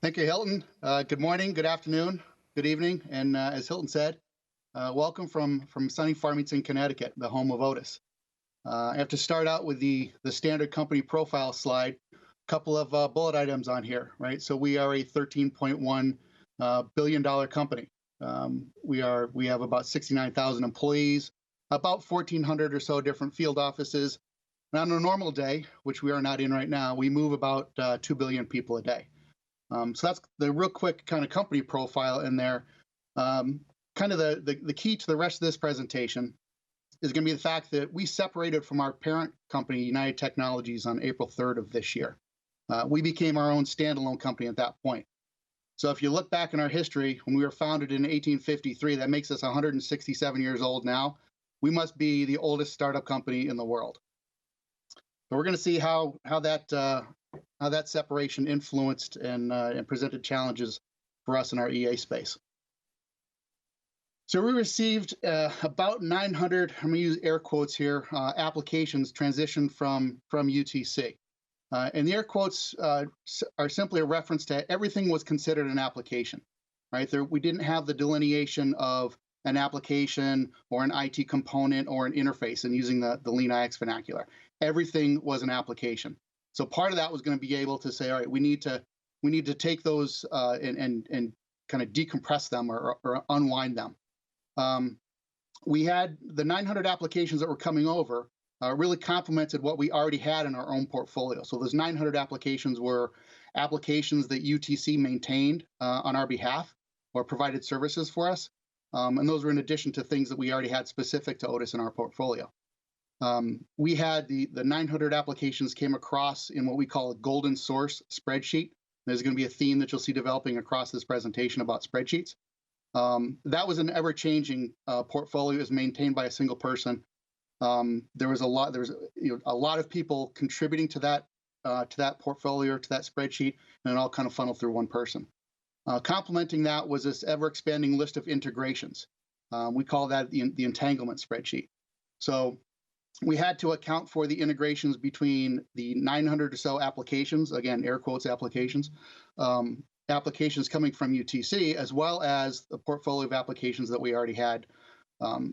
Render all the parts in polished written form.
Thank you, Hilton. Good morning, good afternoon, good evening, and as Hilton said, welcome from sunny Farmington, Connecticut, the home of Otis. I have to start out with the standard company profile slide. A couple of bullet items on here, right? So we are a $13.1 billion company. We have about 69,000 employees, about 1,400 or so different field offices. And on a normal day, which we are not in right now, we move about 2 billion people a day. So that's the real quick kind of company profile in there. Kind of the key to the rest of this presentation is going to be the fact that we separated from our parent company, United Technologies, on April 3rd of this year. We became our own standalone company at that point. So if you look back in our history, when we were founded in 1853, that makes us 167 years old now. We must be the oldest startup company in the world. So we're going to see how that separation influenced and presented challenges for us in our EA space. So we received about 900, I'm going to use air quotes here, applications transitioned from UTC. And the air quotes are simply a reference to everything was considered an application, right? We didn't have the delineation of an application or an IT component or an interface and using the LeanIX vernacular. Everything was an application. So part of that was going to be able to say, all right, we need to take those and kind of decompress them or unwind them. We had the 900 applications that were coming over really complemented what we already had in our own portfolio. So those 900 applications were applications that UTC maintained on our behalf or provided services for us. And those were in addition to things that we already had specific to Otis in our portfolio. We had the 900 applications came across in what we call a golden source spreadsheet. There's going to be a theme that you'll see developing across this presentation about spreadsheets. That was an ever-changing portfolio. It was maintained by a single person. There was a lot of people contributing to that portfolio, to that spreadsheet, and it all kind of funneled through one person. Complementing that was this ever-expanding list of integrations. We call that the entanglement spreadsheet. So we had to account for the integrations between the 900 or so applications, again, air quotes applications, applications coming from UTC, as well as the portfolio of applications that we already had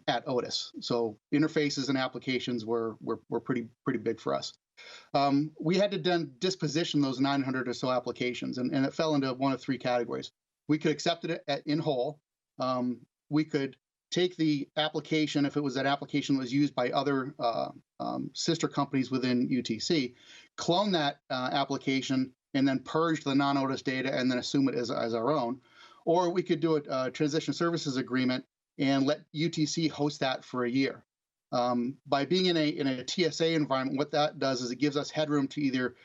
at Otis. So interfaces and applications were pretty big for us. We had to then disposition those 900 or so applications, and it fell into one of three categories. We could accept it in whole. We could take the application, if it was that application was used by other sister companies within UTC, clone that application, and then purge the non-Otis data and then assume it as our own. Or we could do a transition services agreement and let UTC host that for a year. By being in a TSA environment, what that does is it gives us headroom to either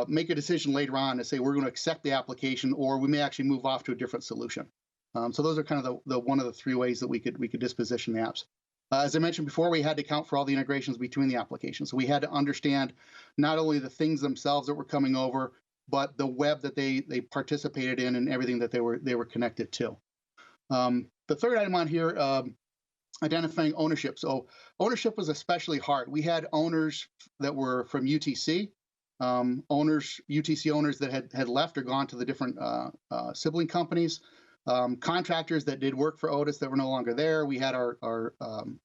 make a decision later on to say we're going to accept the application, or we may actually move off to a different solution. So those are kind of the one of the three ways that we could disposition the apps. As I mentioned before, we had to account for all the integrations between the applications. So we had to understand not only the things themselves that were coming over, but the web that they participated in and everything that they were connected to. The third item on here, identifying ownership. So ownership was especially hard. We had owners that were from UTC, UTC owners that had left or gone to the different sibling companies. Contractors that did work for Otis that were no longer there. We had for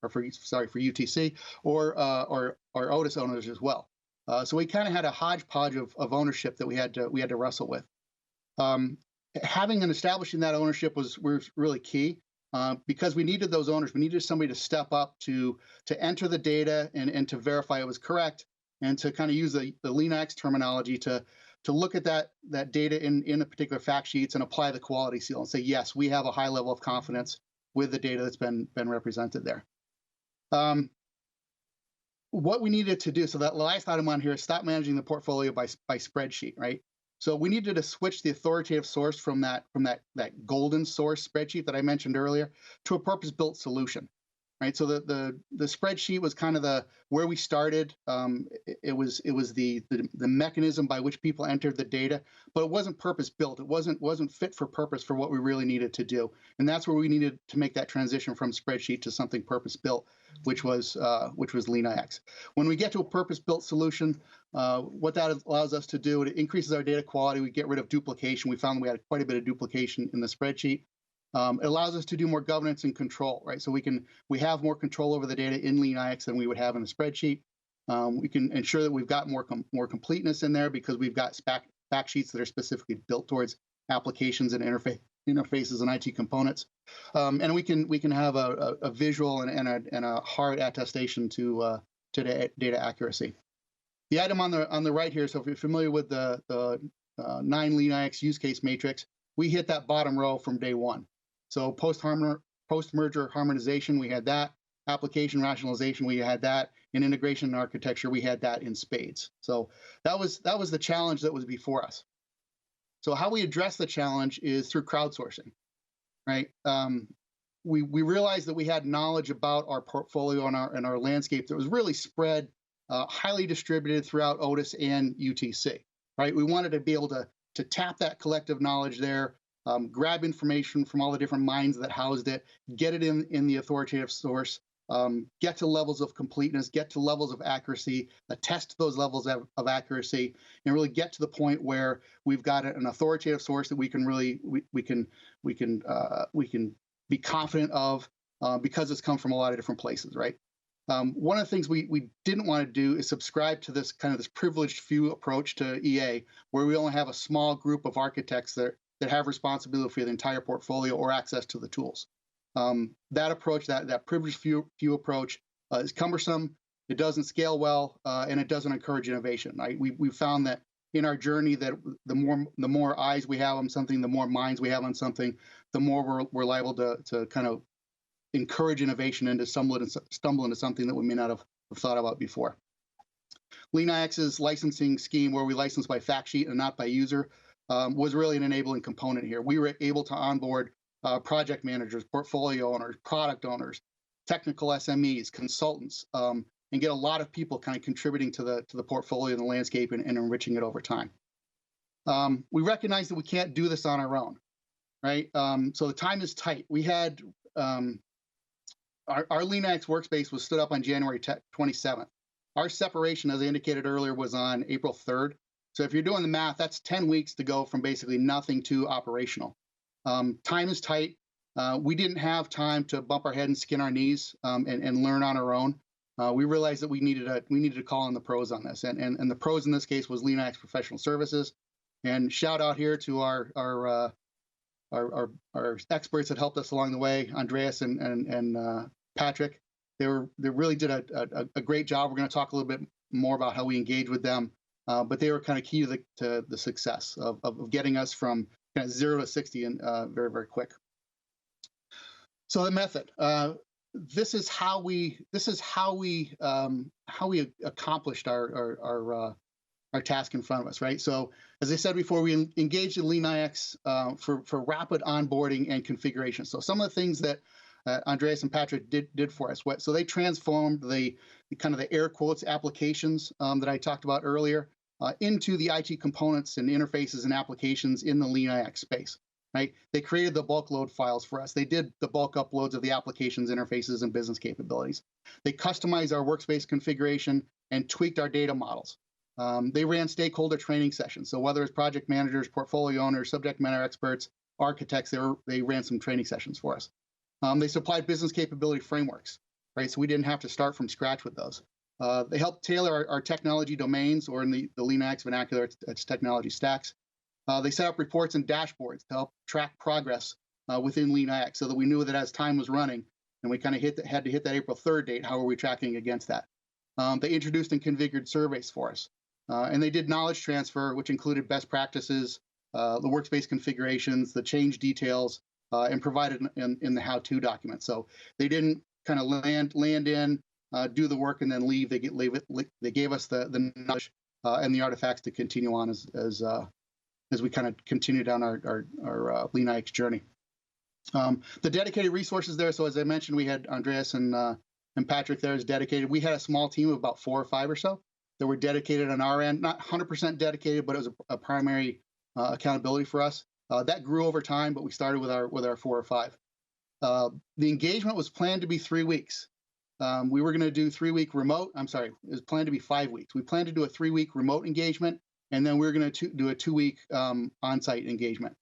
UTC or Otis owners as well. So we kind of had a hodgepodge of ownership that we had to wrestle with. Having and establishing that ownership was really key because we needed those owners. We needed somebody to step up to enter the data and to verify it was correct, and to kind of use the LeanIX terminology to look at that data in the particular fact sheets and apply the quality seal and say, yes, we have a high level of confidence with the data that's been represented there. What we needed to do, so that last item on here is stop managing the portfolio by spreadsheet, right? So we needed to switch the authoritative source from that golden source spreadsheet that I mentioned earlier to a purpose-built solution. right? So the spreadsheet was kind of the where we started. It was the mechanism by which people entered the data, but it wasn't purpose built. It wasn't fit for purpose for what we really needed to do, and that's where we needed to make that transition from spreadsheet to something purpose built, which was LeanIX. When we get to a purpose built solution, what that allows us to do, it increases our data quality. We get rid of duplication. We found we had quite a bit of duplication in the spreadsheet. It allows us to do more governance and control, right? So we have more control over the data in LeanIX than we would have in a spreadsheet. We can ensure that we've got more completeness in there because we've got fact sheets that are specifically built towards applications and interfaces and IT components, and we can have a visual and a hard attestation to data accuracy. The item on the right here. So if you're familiar with the 9 LeanIX use case matrix, we hit that bottom row from day one. So post-merger harmonization, we had that. Application rationalization, we had that. In integration and architecture, we had that in spades. So that was the challenge that was before us. So how we address the challenge is through crowdsourcing, right? We realized that we had knowledge about our portfolio and our landscape that was really spread, highly distributed throughout Otis and UTC, right? We wanted to be able to tap that collective knowledge there, grab information from all the different minds that housed it, get it in the authoritative source, get to levels of completeness, get to levels of accuracy, attest those levels of accuracy, and really get to the point where we've got an authoritative source that we can really we can be confident of because it's come from a lot of different places, right? One of the things we didn't want to do is subscribe to this privileged few approach to EA, where we only have a small group of architects that have responsibility for the entire portfolio or access to the tools. That approach, that privileged few approach, is cumbersome. It doesn't scale well, and it doesn't encourage innovation. Right? We found that in our journey that the more eyes we have on something, the more minds we have on something, the more we're liable to kind of encourage innovation and to stumble into something that we may not have thought about before. LeanIX's licensing scheme, where we license by fact sheet and not by user, was really an enabling component here. We were able to onboard project managers, portfolio owners, product owners, technical SMEs, consultants, and get a lot of people kind of contributing to the portfolio and the landscape and enriching it over time. We recognize that we can't do this on our own, right? So the time is tight. We had our LeanIX workspace was stood up on January 27th. Our separation, as I indicated earlier, was on April 3rd. So if you're doing the math, that's 10 weeks to go from basically nothing to operational. Time is tight. We didn't have time to bump our head and skin our knees and learn on our own. We realized that we needed to call on the pros on this, and the pros in this case was LeanIX Professional Services. And shout out here to our experts that helped us along the way, Andreas and Patrick. They really did a great job. We're going to talk a little bit more about how we engage with them, but they were kind of key to the success of getting us from kind of 0 to 60 and very, very quick. So the method. This is how we accomplished our task in front of us, right? So as I said before, we engaged in LeanIX for rapid onboarding and configuration. So some of the things that Andreas and Patrick did for us. So they transformed the kind of the air quotes applications that I talked about earlier into the IT components and interfaces and applications in the LeanIX space. Right? They created the bulk load files for us. They did the bulk uploads of the applications, interfaces, and business capabilities. They customized our workspace configuration and tweaked our data models. They ran stakeholder training sessions. So whether it's project managers, portfolio owners, subject matter experts, architects, they ran some training sessions for us. They supplied business capability frameworks, right? So we didn't have to start from scratch with those. They helped tailor our technology domains, or in the LeanIX vernacular, it's technology stacks. They set up reports and dashboards to help track progress within LeanIX, so that we knew that as time was running and we kind of had to hit that April 3rd date, how are we tracking against that? They introduced and configured surveys for us. And they did knowledge transfer, which included best practices, the workspace configurations, the change details, and provided in the how-to document. So they didn't kind of land in, do the work, and then leave. They gave us the knowledge and the artifacts to continue on as we kind of continue down our LeanIX journey. The dedicated resources there. So as I mentioned, we had Andreas and Patrick there as dedicated. We had a small team of about 4 or 5 or so that were dedicated on our end, not 100% dedicated, but it was a primary accountability for us. That grew over time, but we started with our 4 or 5. The engagement was planned to be 3 weeks. We were going to do 3-week remote. I'm sorry, it was planned to be 5 weeks. We planned to do a 3-week remote engagement, and then we were going to do a 2-week on-site engagement.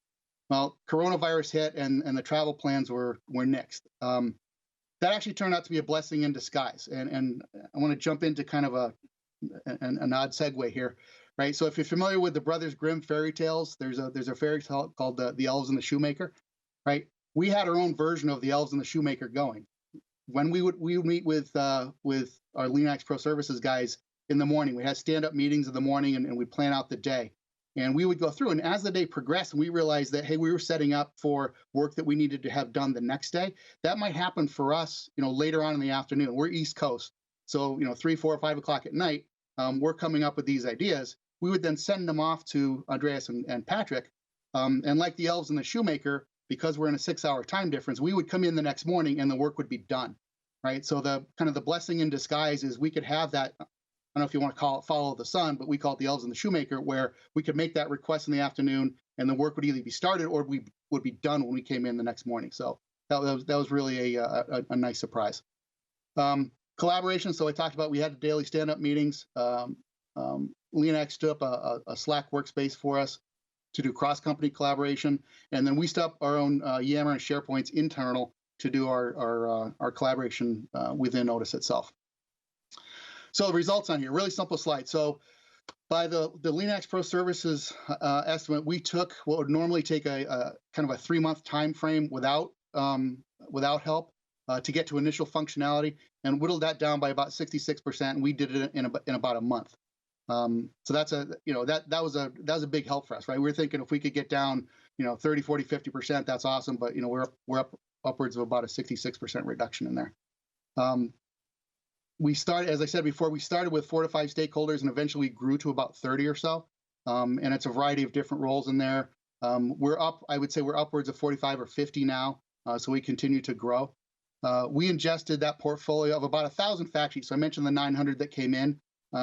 Well, coronavirus hit, and the travel plans were nixed. That actually turned out to be a blessing in disguise, and I want to jump into kind of an odd segue here, right? So if you're familiar with the Brothers Grimm fairy tales, there's a fairy tale called the Elves and the Shoemaker, right? We had our own version of the Elves and the Shoemaker going. When we would meet with our LeanIX Pro Services guys in the morning, we had stand-up meetings in the morning, and we'd plan out the day. And we would go through, and as the day progressed, we realized that, hey, we were setting up for work that we needed to have done the next day. That might happen for us, later on in the afternoon. We're East Coast, so 3, 4, 5 o'clock at night, we're coming up with these ideas. We would then send them off to Andreas and Patrick, and like the Elves and the Shoemaker, because we're in a 6-hour time difference, we would come in the next morning and the work would be done, right? So the kind of the blessing in disguise is we could have that. I don't know if you want to call it follow the sun, but we call it the Elves and the Shoemaker, where we could make that request in the afternoon, and the work would either be started or we would be done when we came in the next morning. So that was really a nice surprise. Collaboration. So I talked about we had daily stand-up meetings. LeanIX stood up a Slack workspace for us to do cross-company collaboration, and then we stood up our own Yammer and SharePoints internal to do our collaboration within Otis itself. So the results on here, really simple slide. So by the LeanIX Pro Services estimate, we took what would normally take a kind of a 3-month time frame without help to get to initial functionality, and whittled that down by about 66%. And we did it in about a month. So that's that was a big help for us, right? We were thinking if we could get down 30, 40, 50%, that's awesome. But we're up upwards of about a 66% reduction in there. We started, as I said before, we started with 4 to 5 stakeholders, and eventually grew to about 30 or so. And it's a variety of different roles in there. I would say we're upwards of 45 or 50 now. So we continue to grow. We ingested that portfolio of about 1,000 fact sheets. So I mentioned the 900 that came in.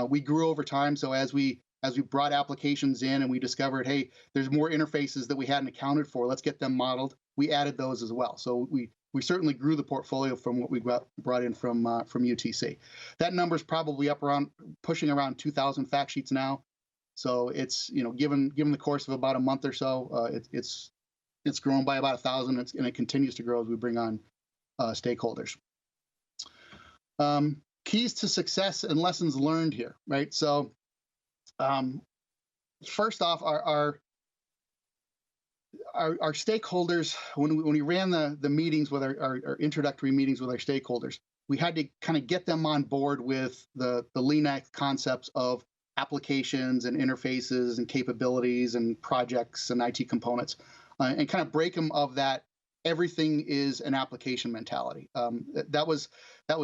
We grew over time. So as we brought applications in and we discovered, hey, there's more interfaces that we hadn't accounted for, let's get them modeled, we added those as well. So we certainly grew the portfolio from what we brought in from UTC. That number's probably pushing around 2,000 fact sheets now. So it's, given the course of about a month or so, it's grown by about 1,000, and it continues to grow as we bring on stakeholders. Keys to success and lessons learned here, right? So first off, our stakeholders, when we ran the meetings with our introductory meetings with our stakeholders, we had to kind of get them on board with the LeanIX concepts of applications and interfaces and capabilities and projects and IT components, and kind of break them of that everything is an application mentality. That was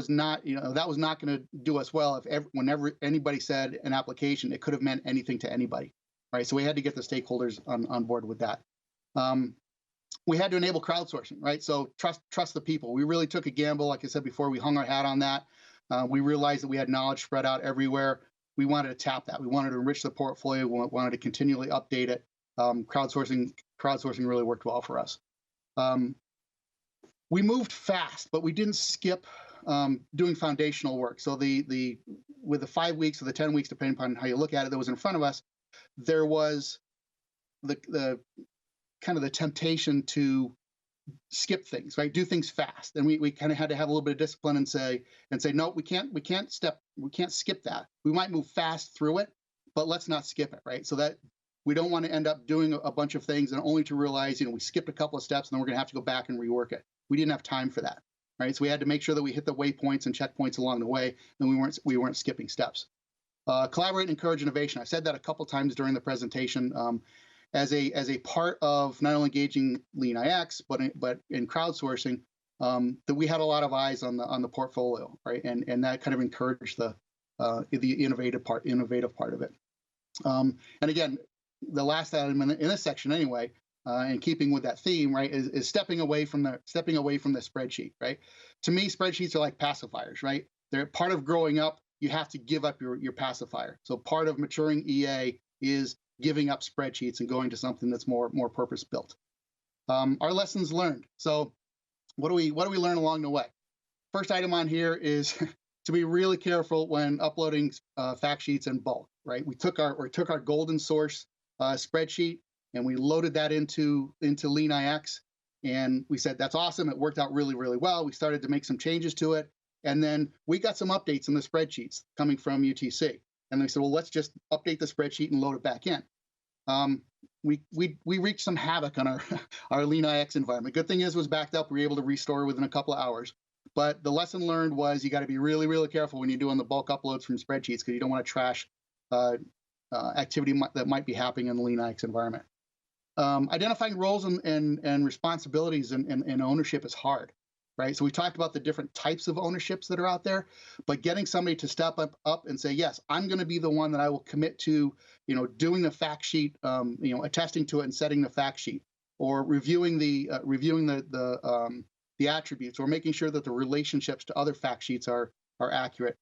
not going to do us well if whenever anybody said an application, it could have meant anything to anybody, right? So we had to get the stakeholders on board with that. We had to enable crowdsourcing, right? So trust the people. We really took a gamble. Like I said before, we hung our hat on that. We realized that we had knowledge spread out everywhere. We wanted to tap that. We wanted to enrich the portfolio. We wanted to continually update it. Crowdsourcing really worked well for us. We moved fast, but we didn't skip doing foundational work. So with the 5 weeks or the 10 weeks, depending upon how you look at it, that was in front of us, there was the kind of the temptation to skip things, right? Do things fast, and we kind of had to have a little bit of discipline and say no, we can't skip that. We might move fast through it, but let's not skip it, right? So that we don't want to end up doing a bunch of things and only to realize we skipped a couple of steps and then we're going to have to go back and rework it. We didn't have time for that, right? So we had to make sure that we hit the waypoints and checkpoints along the way, and we weren't skipping steps. Collaborate and encourage innovation. I said that a couple times during the presentation. As a part of not only engaging LeanIX, but in crowdsourcing, that we had a lot of eyes on the portfolio, right? And that kind of encouraged the innovative part of it. And again, the last item in this section anyway, and keeping with that theme, right, is stepping away from the spreadsheet, right? To me, spreadsheets are like pacifiers, right? They're part of growing up. You have to give up your pacifier. So part of maturing EA is giving up spreadsheets and going to something that's more purpose built. Our lessons learned. So what do we learn along the way? First item on here is to be really careful when uploading fact sheets in bulk, right? We took our golden source spreadsheet and we loaded that into LeanIX, and we said that's awesome. It worked out really, really well. We started to make some changes to it, and then we got some updates in the spreadsheets coming from UTC, and they said, well, let's just update the spreadsheet and load it back in. We wreaked some havoc on our LeanIX environment. Good thing is it was backed up. We were able to restore within a couple of hours. But the lesson learned was you got to be really, really careful when you're doing the bulk uploads from spreadsheets, because you don't want to trash activity that might be happening in the LeanIX environment. Identifying roles and responsibilities and ownership is hard, right? So we talked about the different types of ownerships that are out there, but getting somebody to step up and say, yes, I'm going to be the one that I will commit to, doing the fact sheet, attesting to it and setting the fact sheet, or reviewing the attributes, or making sure that the relationships to other fact sheets are accurate.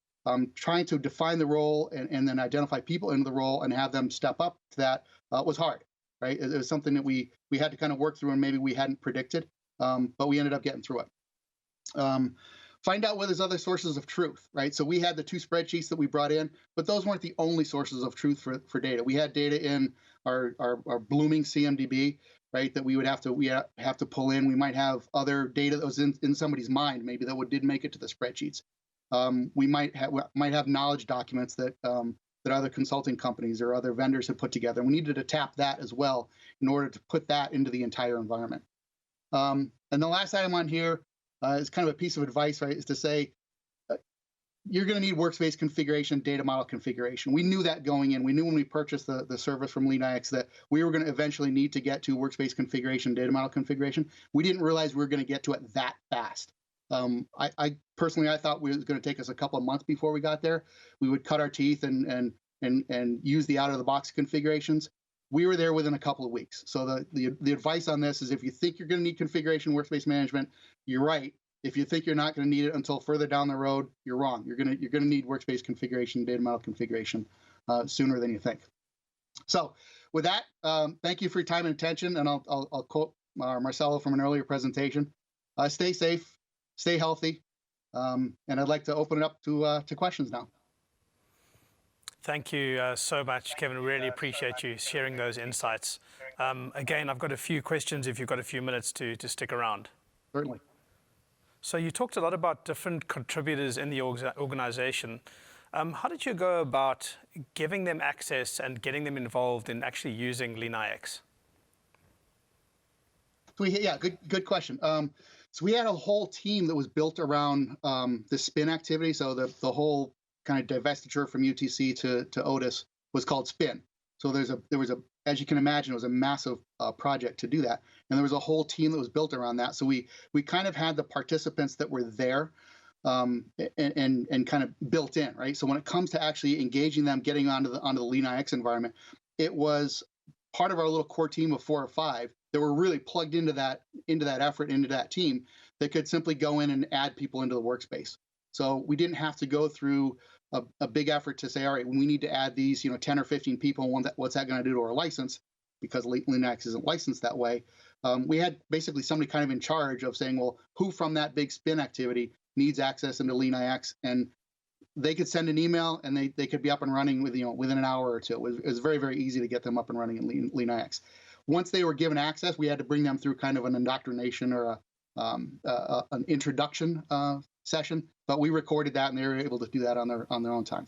Trying to define the role and then identify people into the role and have them step up to that was hard, right? It was something that we had to kind of work through and maybe we hadn't predicted, but we ended up getting through it. Find out where there's other sources of truth, right? So we had the 2 spreadsheets that we brought in, but those weren't the only sources of truth for data. We had data in our blooming CMDB, right, that we have to pull in. We might have other data that was in somebody's mind, maybe that didn't make it to the spreadsheets. We might have knowledge documents that other consulting companies or other vendors have put together. We needed to tap that as well in order to put that into the entire environment. And the last item on here is kind of a piece of advice, right, is to say, you're going to need workspace configuration, data model configuration. We knew that going in. We knew when we purchased the service from LeanIX that we were going to eventually need to get to workspace configuration, data model configuration. We didn't realize we were going to get to it that fast. I personally, I thought it was going to take us a couple of months before we got there. We would cut our teeth and use the out-of-the-box configurations. We were there within a couple of weeks. So the advice on this is, if you think you're going to need configuration workspace management, you're right. If you think you're not going to need it until further down the road, you're wrong. You're going to need workspace configuration, data model configuration sooner than you think. So with that, thank you for your time and attention. And I'll quote Marcelo from an earlier presentation. Stay safe, stay healthy, and I'd like to open it up to questions now. Thank you so much, Kevin. Really appreciate you sharing those insights. Again, I've got a few questions if you've got a few minutes to stick around. Certainly. So you talked a lot about different contributors in the organization. How did you go about giving them access and getting them involved in actually using LeanIX? Yeah, good question. So we had a whole team that was built around the spin activity. So the whole kind of divestiture from UTC to Otis was called spin. So there was a, as you can imagine, it was a massive project to do that. And there was a whole team that was built around that. So we kind of had the participants that were there and kind of built in, right? So when it comes to actually engaging them, getting onto the LeanIX environment, it was part of our little core team of 4 or 5 that were really plugged into that effort, into that team, that could simply go in and add people into the workspace. So we didn't have to go through a big effort to say, all right, we need to add these 10 or 15 people, and what's that going to do to our license? Because LeanIX isn't licensed that way. We had basically somebody kind of in charge of saying, well, who from that big spin activity needs access into LeanIX? And they could send an email and they could be up and running within an hour or two. It was very, very easy to get them up and running in LeanIX. Once they were given access, we had to bring them through kind of an indoctrination or an introduction session, but we recorded that and they were able to do that on their own time.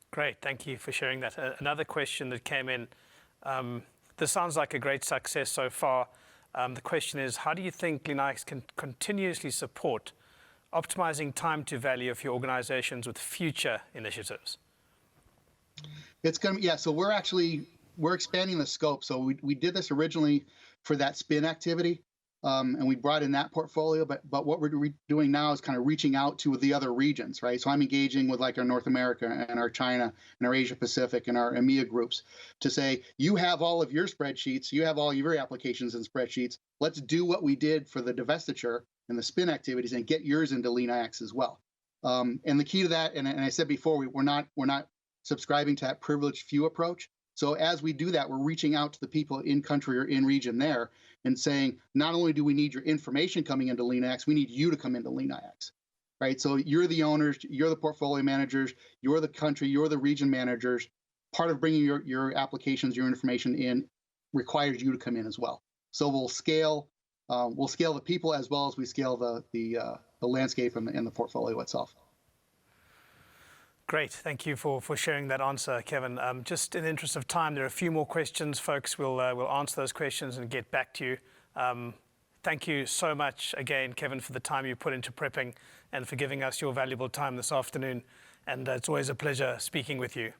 Great, thank you for sharing that. Another question that came in, this sounds like a great success so far. The question is, how do you think LeanIX can continuously support optimizing time to value of your organizations with future initiatives? It's going to, yeah, so we're expanding the scope. So we did this originally for that spin activity. and we brought in that portfolio. But what we're doing now is kind of reaching out to the other regions, right? So I'm engaging with like our North America and our China and our Asia Pacific and our EMEA groups to say, you have all of your spreadsheets, you have all your applications and spreadsheets. Let's do what we did for the divestiture and the spin activities and get yours into LeanIX as well. And the key to that, and I said before, we're not subscribing to that privileged few approach. So as we do that, we're reaching out to the people in country or in region there and saying, not only do we need your information coming into LeanIX, we need you to come into LeanIX, right? So you're the owners, you're the portfolio managers, you're the country, you're the region managers. Part of bringing your applications, your information in requires you to come in as well. So we'll scale the people as well as we scale the landscape and the portfolio itself. Great, thank you for sharing that answer, Kevin. Just in the interest of time, there are a few more questions, folks. We'll answer those questions and get back to you. Thank you so much again, Kevin, for the time you put into prepping and for giving us your valuable time this afternoon. And it's always a pleasure speaking with you.